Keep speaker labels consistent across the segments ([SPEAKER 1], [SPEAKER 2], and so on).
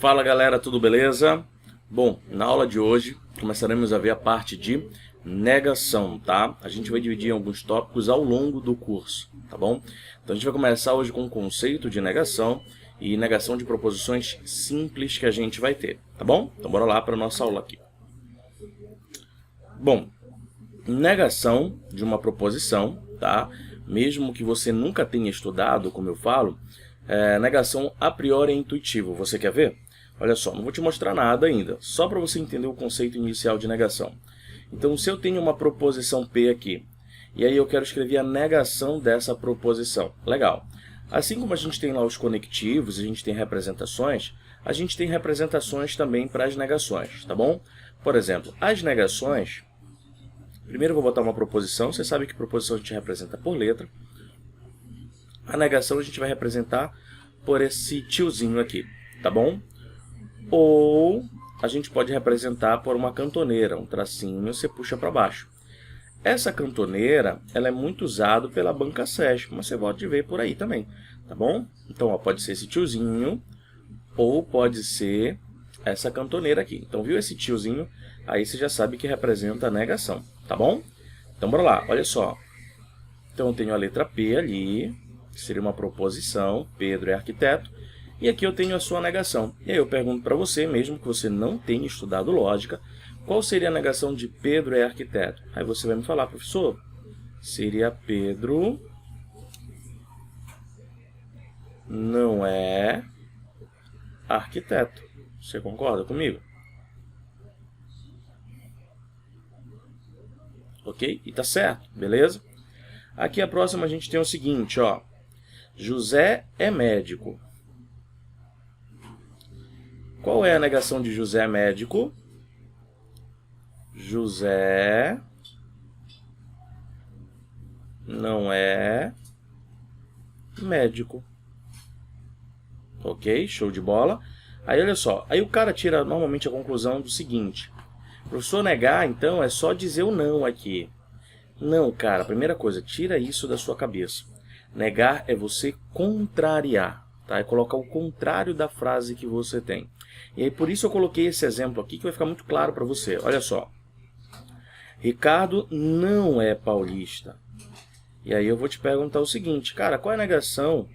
[SPEAKER 1] Fala galera, tudo beleza? Bom, na aula de hoje começaremos a ver a parte de negação, tá? A gente vai dividir em alguns tópicos ao longo do curso, tá bom? Então a gente vai começar hoje com o conceito de negação e negação de proposições simples que a gente vai ter, tá bom? Então bora lá para a nossa aula aqui. Bom, negação de uma proposição, tá? Mesmo que você nunca tenha estudado, como eu falo, negação a priori é intuitivo. Você quer ver? Olha só, não vou te mostrar nada ainda, só para você entender o conceito inicial de negação. Então, se eu tenho uma proposição P aqui, e aí eu quero escrever a negação dessa proposição. Legal. Assim como a gente tem lá os conectivos, a gente tem representações, a gente tem representações também para as negações, tá bom? Por exemplo, as negações, primeiro eu vou botar uma proposição, você sabe que proposição a gente representa por letra. A negação a gente vai representar por esse tiozinho aqui, tá bom? Ou a gente pode representar por uma cantoneira, um tracinho, você puxa para baixo. Essa cantoneira, ela é muito usada pela banca SESC, mas você pode ver por aí também, tá bom? Então, ó, pode ser esse tiozinho, ou pode ser essa cantoneira aqui. Então, viu esse tiozinho? Aí você já sabe que representa a negação, tá bom? Então, bora lá, olha só. Então, eu tenho a letra P ali, que seria uma proposição, Pedro é arquiteto. E aqui eu tenho a sua negação. E aí eu pergunto para você, mesmo que você não tenha estudado lógica, qual seria a negação de Pedro é arquiteto? Aí você vai me falar, professor, seria Pedro não é arquiteto. Você concorda comigo? Ok? E tá certo, beleza? Aqui a próxima a gente tem o seguinte, ó. José é médico. Qual é a negação de José médico? José não é médico. Ok? Show de bola. Aí, olha só. Aí o cara tira normalmente a conclusão do seguinte. Professor, negar, então, é só dizer o não aqui. Não, cara. Primeira coisa, tira isso da sua cabeça. Negar é você contrariar. Tá? É colocar o contrário da frase que você tem. E aí, por isso eu coloquei esse exemplo aqui, que vai ficar muito claro para você. Olha só. Ricardo não é paulista. E aí eu vou te perguntar o seguinte, cara, qual é a negação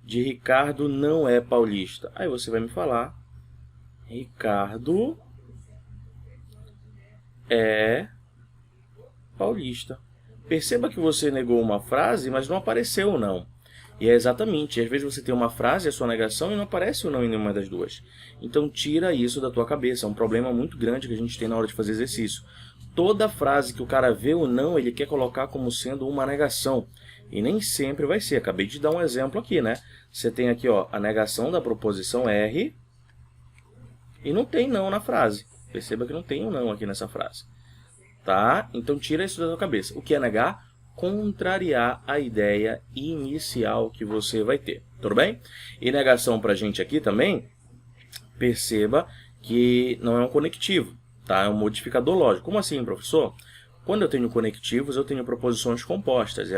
[SPEAKER 1] de Ricardo não é paulista? Aí você vai me falar, Ricardo é paulista. Perceba que você negou uma frase, mas não apareceu o não. E é exatamente, às vezes você tem uma frase, a sua negação, e não aparece o não em nenhuma das duas. Então tira isso da tua cabeça, é um problema muito grande que a gente tem na hora de fazer exercício. Toda frase que o cara vê o não, ele quer colocar como sendo uma negação. E nem sempre vai ser, acabei de dar um exemplo aqui, né? Você tem aqui, ó, a negação da proposição R, e não tem não na frase. Perceba que não tem um não aqui nessa frase. Tá? Então tira isso da tua cabeça. O que é negar? Contrariar a ideia inicial que você vai ter, tudo bem? E negação para a gente aqui também, perceba que não é um conectivo, tá? É um modificador lógico. Como assim, professor? Quando eu tenho conectivos, eu tenho proposições compostas,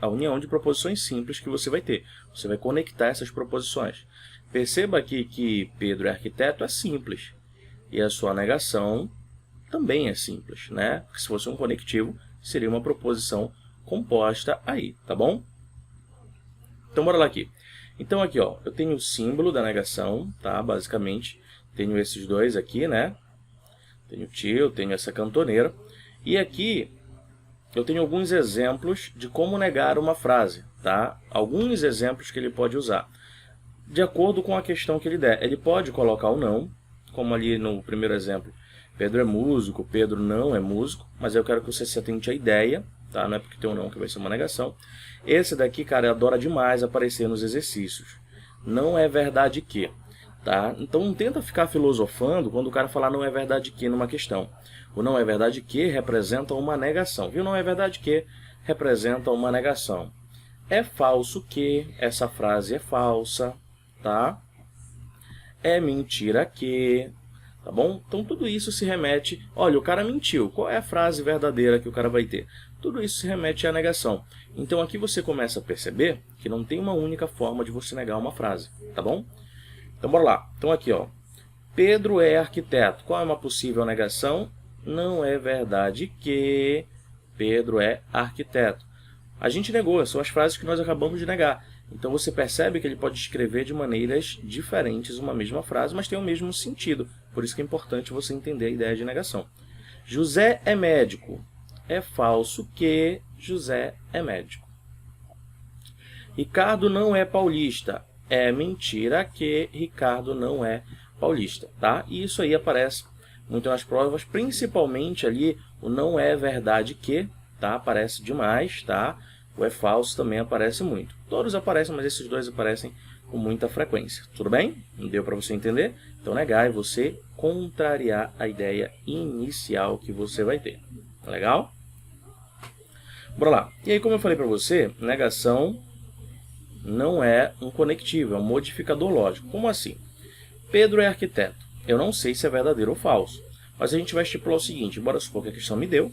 [SPEAKER 1] a união de proposições simples que você vai ter. Você vai conectar essas proposições. Perceba aqui que Pedro é arquiteto é simples, e a sua negação também é simples, né? Porque se fosse um conectivo, seria uma proposição composta aí, tá bom? Então, bora lá aqui. Então, aqui, ó, eu tenho o símbolo da negação, tá? Basicamente, tenho esses dois aqui, né? Tenho o tio, tenho essa cantoneira. E aqui, eu tenho alguns exemplos de como negar uma frase, tá? Alguns exemplos que ele pode usar. De acordo com a questão que ele der. Ele pode colocar o não, como ali no primeiro exemplo. Pedro é músico, Pedro não é músico, mas eu quero que você se atente à ideia, tá? Não é porque tem um não que vai ser uma negação. Esse daqui, cara, adora demais aparecer nos exercícios. Não é verdade que, tá? Então não tenta ficar filosofando quando o cara falar não é verdade que numa questão. O não é verdade que representa uma negação, viu? Não é verdade que representa uma negação. É falso que, essa frase é falsa, tá? É mentira que... Tá bom? Então tudo isso se remete... Olha, o cara mentiu. Qual é a frase verdadeira que o cara vai ter? Tudo isso se remete à negação. Então aqui você começa a perceber que não tem uma única forma de você negar uma frase. Tá bom? Então, bora lá. Então, aqui, ó. Pedro é arquiteto. Qual é uma possível negação? Não é verdade que Pedro é arquiteto. A gente negou, são as frases que nós acabamos de negar. Então, você percebe que ele pode escrever de maneiras diferentes uma mesma frase, mas tem o mesmo sentido. Por isso que é importante você entender a ideia de negação. José é médico. É falso que José é médico. Ricardo não é paulista. É mentira que Ricardo não é paulista, tá? E isso aí aparece muito nas provas, principalmente ali o não é verdade que, tá? Aparece demais, tá? O é falso também aparece muito. Todos aparecem, mas esses dois aparecem com muita frequência. Tudo bem? Não deu para você entender? Então, negar é você contrariar a ideia inicial que você vai ter. Tá legal? Bora lá. E aí, como eu falei para você, negação não é um conectivo, é um modificador lógico. Como assim? Pedro é arquiteto. Eu não sei se é verdadeiro ou falso, mas a gente vai estipular o seguinte, bora supor que a questão me deu,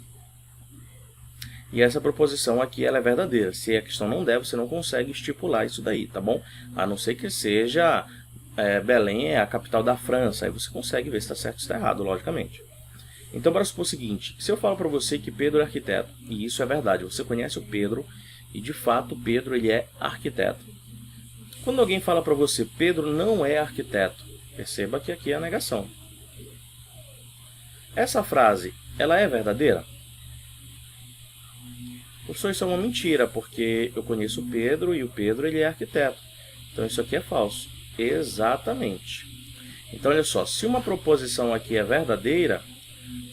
[SPEAKER 1] e essa proposição aqui ela é verdadeira. Se a questão não der, você não consegue estipular isso daí, tá bom? A não ser que seja Belém é a capital da França, aí você consegue ver se está certo ou se está errado, logicamente. Então, bora supor o seguinte, se eu falo para você que Pedro é arquiteto, e isso é verdade, você conhece o Pedro, e de fato o Pedro ele é arquiteto. Quando alguém fala para você, Pedro não é arquiteto, perceba que aqui é a negação. Essa frase, ela é verdadeira? Professor, isso é uma mentira, porque eu conheço o Pedro e o Pedro ele é arquiteto. Então isso aqui é falso. Exatamente. Então olha só, se uma proposição aqui é verdadeira,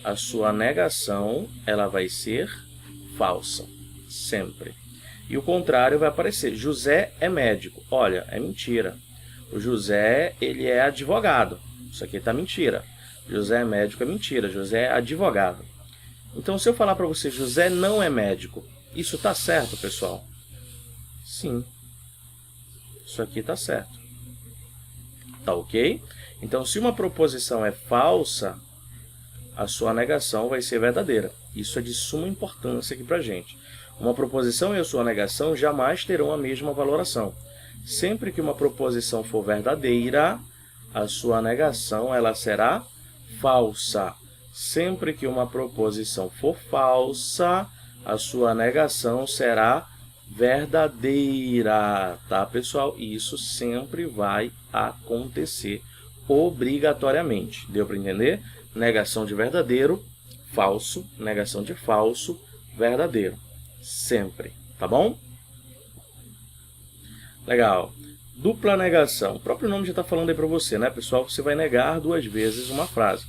[SPEAKER 1] a sua negação ela vai ser falsa, sempre. E o contrário vai aparecer. José é médico. Olha, é mentira. O José ele é advogado. Isso aqui está mentira. José é médico é mentira. José é advogado. Então, se eu falar para você, José não é médico, isso está certo, pessoal? Sim. Isso aqui está certo. Tá ok? Então, se uma proposição é falsa, a sua negação vai ser verdadeira. Isso é de suma importância aqui para a gente. Uma proposição e a sua negação jamais terão a mesma valoração. Sempre que uma proposição for verdadeira, a sua negação ela será falsa. Sempre que uma proposição for falsa, a sua negação será verdadeira, tá, pessoal? E isso sempre vai acontecer obrigatoriamente. Deu para entender? Negação de verdadeiro, falso, negação de falso, verdadeiro. Sempre, tá bom? Legal. Dupla negação. O próprio nome já está falando aí para você, né, pessoal? Você vai negar duas vezes uma frase.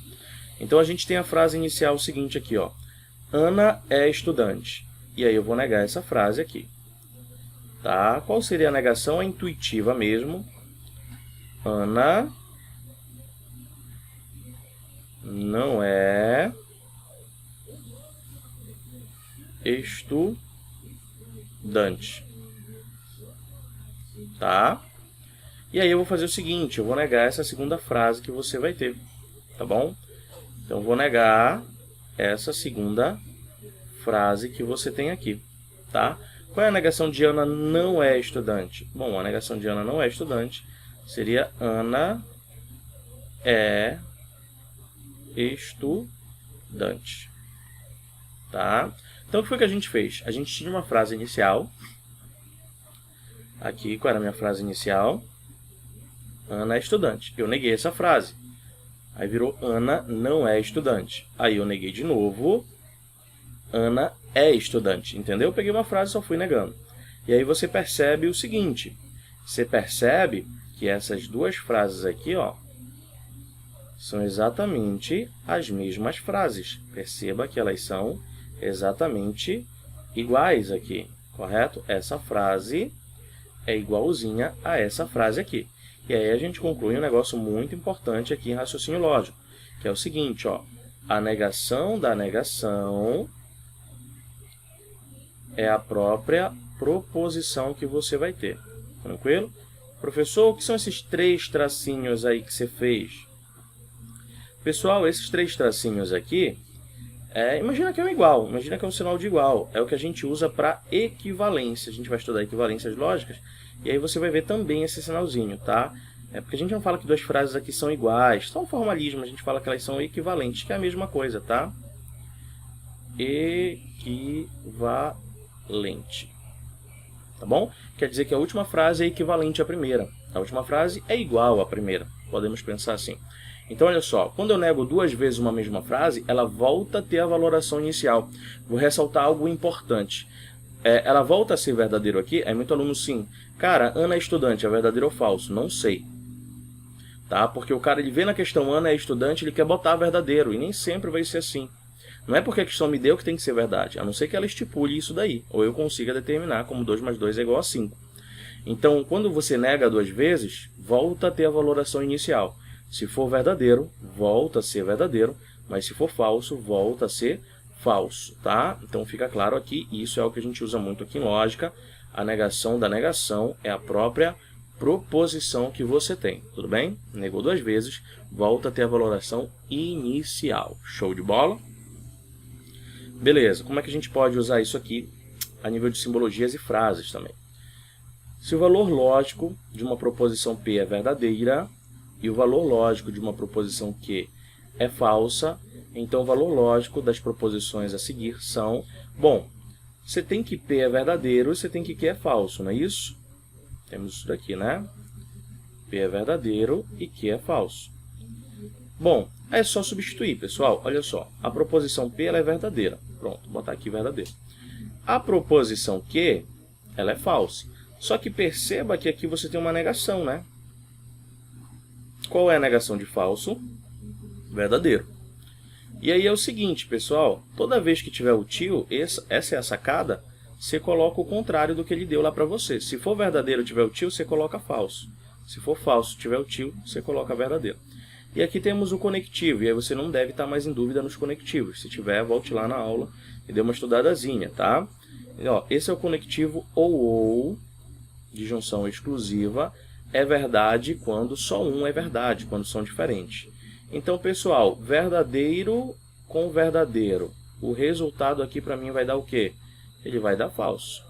[SPEAKER 1] Então, a gente tem a frase inicial seguinte aqui, ó. Ana é estudante. E aí eu vou negar essa frase aqui. Tá? Qual seria a negação? A intuitiva mesmo. Ana não é estudante. Tá? E aí eu vou fazer o seguinte, eu vou negar essa segunda frase que você vai ter. Tá bom? Então, eu vou negar essa segunda frase que você tem aqui, tá? Qual é a negação de Ana não é estudante? Bom, a negação de Ana não é estudante seria Ana é estudante, tá? Então, o que foi que a gente fez? A gente tinha uma frase inicial. Aqui, qual era a minha frase inicial? Ana é estudante. Eu neguei essa frase. Aí virou Ana não é estudante. Aí eu neguei de novo. Ana é estudante. Entendeu? Eu peguei uma frase e só fui negando. E aí você percebe o seguinte. Você percebe que essas duas frases aqui, ó, são exatamente as mesmas frases. Perceba que elas são exatamente iguais aqui. Correto? Essa frase é igualzinha a essa frase aqui. E aí a gente conclui um negócio muito importante aqui em raciocínio lógico, que é o seguinte, ó, a negação da negação é a própria proposição que você vai ter. Tranquilo? Professor, o que são esses 3 tracinhos aí que você fez? Pessoal, esses 3 tracinhos aqui, imagina que é um igual, imagina que é um sinal de igual. É o que a gente usa para equivalência. A gente vai estudar equivalências lógicas, e aí você vai ver também esse sinalzinho, tá? Porque a gente não fala que duas frases aqui são iguais, são um formalismo, a gente fala que elas são equivalentes, que é a mesma coisa, tá? Equivalente. Tá bom? Quer dizer que a última frase é equivalente à primeira. A última frase é igual à primeira. Podemos pensar assim. Então, olha só. Quando eu nego duas vezes uma mesma frase, ela volta a ter a valoração inicial. Vou ressaltar algo importante. Ela volta a ser verdadeiro aqui. Aí muito aluno sim. Cara, Ana é estudante. É verdadeiro ou falso? Não sei. Tá? Porque o cara ele vê na questão Ana é estudante, ele quer botar verdadeiro. E nem sempre vai ser assim. Não é porque a questão me deu que tem que ser verdade, a não ser que ela estipule isso daí, ou eu consiga determinar como 2 mais 2 é igual a 5. Então, quando você nega duas vezes, volta a ter a valoração inicial. Se for verdadeiro, volta a ser verdadeiro, mas se for falso, volta a ser falso, tá? Então fica claro aqui, isso é o que a gente usa muito aqui em lógica, a negação da negação é a própria proposição que você tem, tudo bem? Negou duas vezes, volta a ter a valoração inicial. Show de bola? Beleza, como é que a gente pode usar isso aqui a nível de simbologias e frases também? Se o valor lógico de uma proposição P é verdadeira e o valor lógico de uma proposição Q é falsa, então o valor lógico das proposições a seguir são... Bom, você tem que P é verdadeiro e você tem que Q é falso, não é isso? Temos isso daqui, né? P é verdadeiro e Q é falso. Bom, é só substituir, pessoal. Olha só, a proposição P ela é verdadeira. Pronto, vou botar aqui verdadeiro. A proposição Q, ela é falsa. Só que perceba que aqui você tem uma negação, né? Qual é a negação de falso? Verdadeiro. E aí é o seguinte, pessoal. Toda vez que tiver o tio, essa é a sacada, você coloca o contrário do que ele deu lá para você. Se for verdadeiro tiver o tio, você coloca falso. Se for falso tiver o tio, você coloca verdadeiro. E aqui temos o conectivo, e aí você não deve estar mais em dúvida nos conectivos. Se tiver, volte lá na aula e dê uma estudadazinha, tá? E, ó, esse é o conectivo ou, de junção exclusiva, é verdade quando só um é verdade, quando são diferentes. Então, pessoal, verdadeiro com verdadeiro. O resultado aqui para mim vai dar o quê? Ele vai dar falso.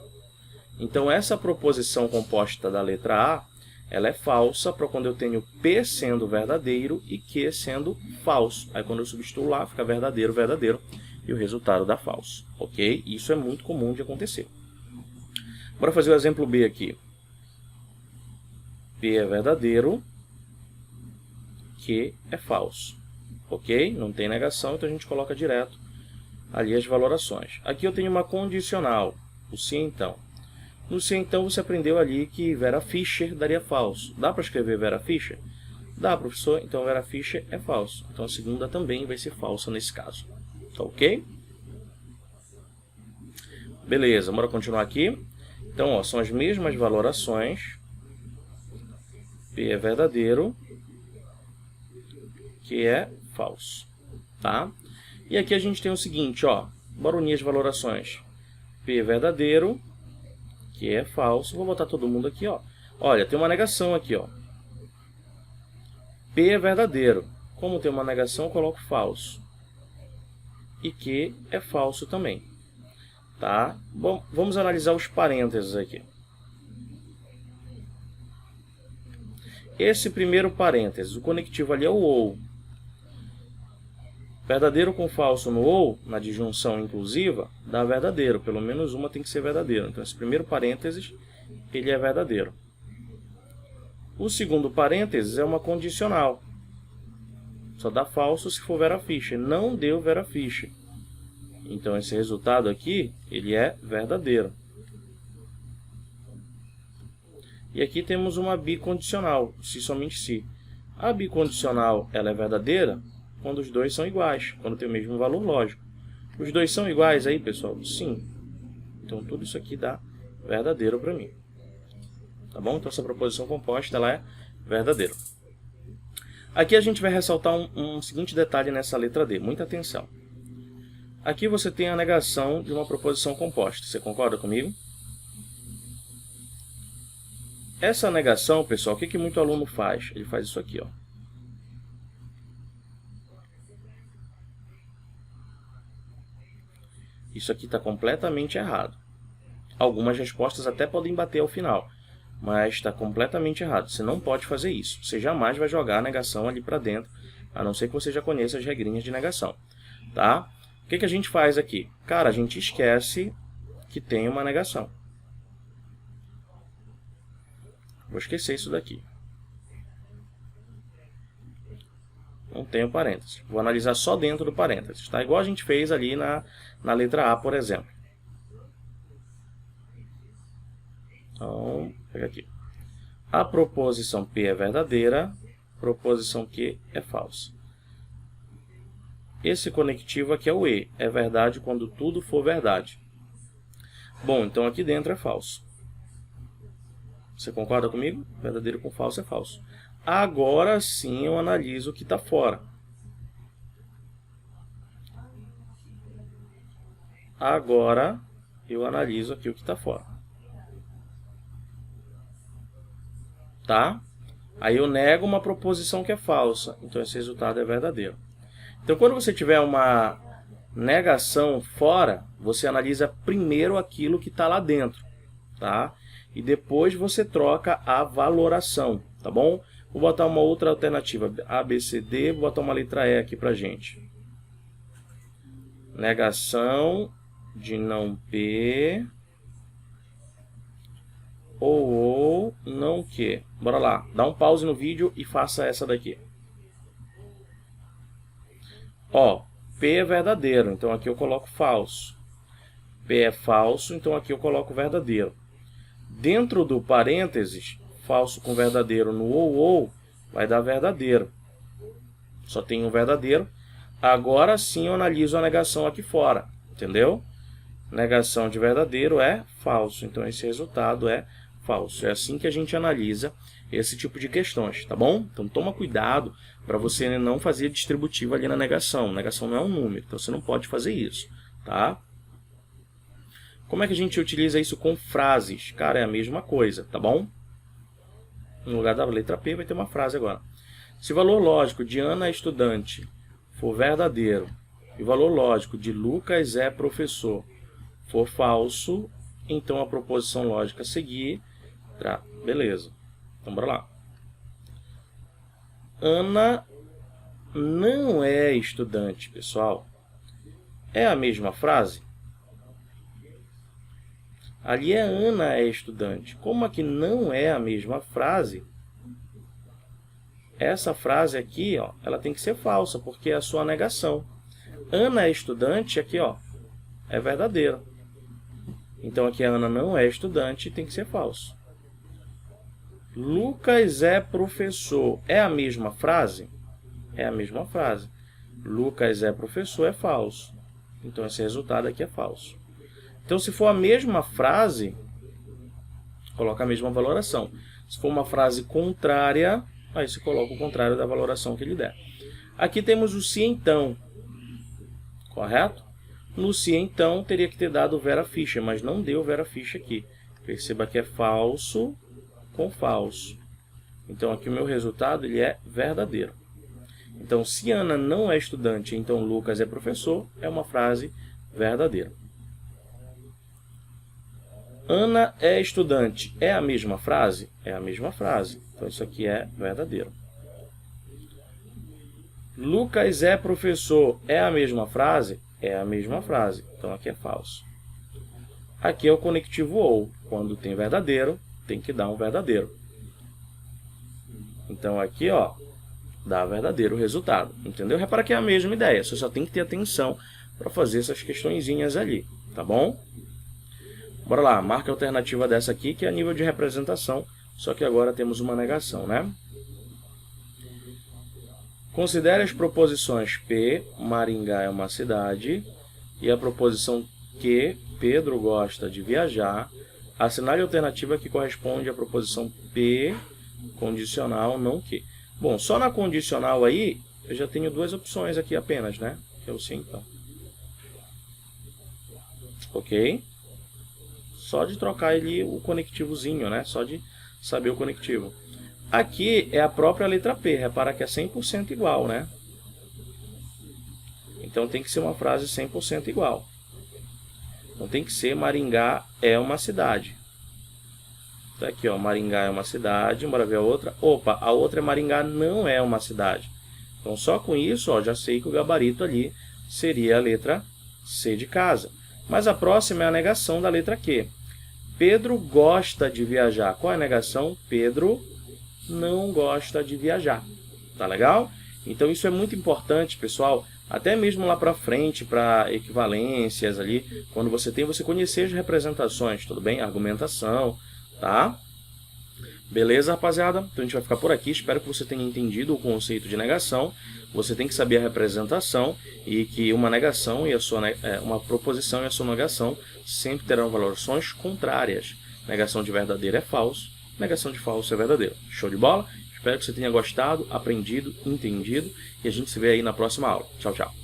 [SPEAKER 1] Então, essa proposição composta da letra A, ela é falsa para quando eu tenho P sendo verdadeiro e Q sendo falso. Aí quando eu substituo lá, fica verdadeiro, verdadeiro, e o resultado dá falso. Ok? Isso é muito comum de acontecer. Bora fazer o exemplo B aqui. P é verdadeiro, Q é falso. Ok? Não tem negação, então a gente coloca direto ali as valorações. Aqui eu tenho uma condicional, o se então. No se então você aprendeu ali que Vera Fischer daria falso. Dá para escrever Vera Fischer? Dá, professor. Então Vera Fischer é falso. Então a segunda também vai ser falsa nesse caso. Tá ok? Beleza, bora continuar aqui. Então, ó, são as mesmas valorações. P é verdadeiro, que é falso. Tá? E aqui a gente tem o seguinte, ó. Bora unir as valorações. P é verdadeiro, que é falso. Vou botar todo mundo aqui, ó. Olha, tem uma negação aqui, ó. P é verdadeiro. Como tem uma negação, eu coloco falso. E Q é falso também. Tá? Bom, vamos analisar os parênteses aqui. Esse primeiro parênteses, o conectivo ali é o ou. Verdadeiro com falso no ou, na disjunção inclusiva, dá verdadeiro. Pelo menos uma tem que ser verdadeiro. Então, esse primeiro parênteses, ele é verdadeiro. O segundo parênteses é uma condicional. Só dá falso se for Vera Fischer. Não deu Vera Fischer. Então, esse resultado aqui, ele é verdadeiro. E aqui temos uma bicondicional, se somente se. A bicondicional, ela é verdadeira quando os dois são iguais, quando tem o mesmo valor lógico. Os dois são iguais aí, pessoal? Sim. Então, tudo isso aqui dá verdadeiro para mim. Tá bom? Então, essa proposição composta, ela é verdadeira. Aqui a gente vai ressaltar um seguinte detalhe nessa letra D. Muita atenção. Aqui você tem a negação de uma proposição composta. Você concorda comigo? Essa negação, pessoal, o que muito aluno faz? Ele faz isso aqui, ó. Isso aqui está completamente errado. Algumas respostas até podem bater ao final. mas está completamente errado. Você não pode fazer isso. Você jamais vai jogar a negação ali para dentro, a não ser que você já conheça as regrinhas de negação. Tá? O que a gente faz aqui? Cara, a gente esquece que tem uma negação. Vou esquecer isso daqui. Não tenho parênteses. Vou analisar só dentro do parênteses. Tá? Igual a gente fez ali na letra A, por exemplo. Então, pega aqui. A proposição P é verdadeira, proposição Q é falsa. Esse conectivo aqui é o E. É verdade quando tudo for verdade. Bom, então aqui dentro é falso. Você concorda comigo? Verdadeiro com falso é falso. Agora sim eu analiso o que está fora. Agora eu analiso aqui o que está fora. Tá? Aí eu nego uma proposição que é falsa. Então esse resultado é verdadeiro. Então quando você tiver uma negação fora, você analisa primeiro aquilo que está lá dentro. Tá? E depois você troca a valoração. Tá bom? Vou botar uma outra alternativa. A, B, C, D. Vou botar uma letra E aqui pra gente. Negação de não P ou não Q. Bora lá. Dá um pause no vídeo e faça essa daqui. Ó, P é verdadeiro. Então aqui eu coloco falso. P é falso. Então aqui eu coloco verdadeiro. Dentro do parênteses, falso com verdadeiro no ou, vai dar verdadeiro. Só tem um verdadeiro. Agora sim eu analiso a negação aqui fora. Entendeu? Negação de verdadeiro é falso. Então esse resultado é falso. É assim que a gente analisa esse tipo de questões, tá bom? Então toma cuidado para você não fazer distributivo ali na negação. Negação não é um número, então você não pode fazer isso, tá? Como é que a gente utiliza isso com frases? Cara, é a mesma coisa, tá bom? No lugar da letra P vai ter uma frase agora. Se o valor lógico de Ana é estudante for verdadeiro e o valor lógico de Lucas é professor for falso, então a proposição lógica a seguir, tá? Beleza. Então bora lá. Ana não é estudante, pessoal. É a mesma frase? Ali é Ana é estudante. Como aqui não é a mesma frase, essa frase aqui, ó, ela tem que ser falsa, porque é a sua negação. Ana é estudante, aqui, ó, é verdadeira. Então aqui a Ana não é estudante, tem que ser falso. Lucas é professor. É a mesma frase? É a mesma frase. Lucas é professor é falso. Então esse resultado aqui é falso. Então, se for a mesma frase, coloca a mesma valoração. Se for uma frase contrária, aí você coloca o contrário da valoração que ele der. Aqui temos o se então. Correto? No se então, teria que ter dado Vera Fischer, mas não deu Vera Fischer aqui. Perceba que é falso com falso. Então, aqui o meu resultado ele é verdadeiro. Então, se Ana não é estudante, então Lucas é professor, é uma frase verdadeira. Ana é estudante. É a mesma frase? É a mesma frase. Então, isso aqui é verdadeiro. Lucas é professor. É a mesma frase? É a mesma frase. Então, aqui é falso. Aqui é o conectivo ou. Quando tem verdadeiro, tem que dar um verdadeiro. Então, aqui, ó, dá verdadeiro o resultado. Entendeu? Repara que é a mesma ideia. Você só tem que ter atenção para fazer essas questõezinhas ali. Tá bom? Bora lá, marca a alternativa dessa aqui, que é a nível de representação, só que agora temos uma negação, né? Considere as proposições P, Maringá é uma cidade, e a proposição Q, Pedro gosta de viajar. Assinale a alternativa que corresponde à proposição P, condicional, não Q. Bom, só na condicional aí, eu já tenho duas opções aqui apenas, né? Que é o sim, então. Ok? Só de trocar ali o conectivozinho, né? Só de saber o conectivo. Aqui é a própria letra P. Repara que é 100% igual, né? Então tem que ser uma frase 100% igual. Então tem que ser Maringá é uma cidade. Tá aqui, ó, Maringá é uma cidade, bora ver a outra. Opa, a outra é Maringá não é uma cidade. Então, só com isso, ó, já sei que o gabarito ali seria a letra C de casa. Mas a próxima é a negação da letra Q. Pedro gosta de viajar. Qual é a negação? Pedro não gosta de viajar. Tá legal? Então, isso é muito importante, pessoal. Até mesmo lá para frente, para equivalências ali, quando você conhecer as representações, tudo bem? Argumentação, tá? Beleza, rapaziada? Então a gente vai ficar por aqui. Espero que você tenha entendido o conceito de negação. Você tem que saber a representação e que uma negação e uma proposição e a sua negação sempre terão valorações contrárias. Negação de verdadeiro é falso, negação de falso é verdadeiro. Show de bola? Espero que você tenha gostado, aprendido, entendido e a gente se vê aí na próxima aula. Tchau, tchau.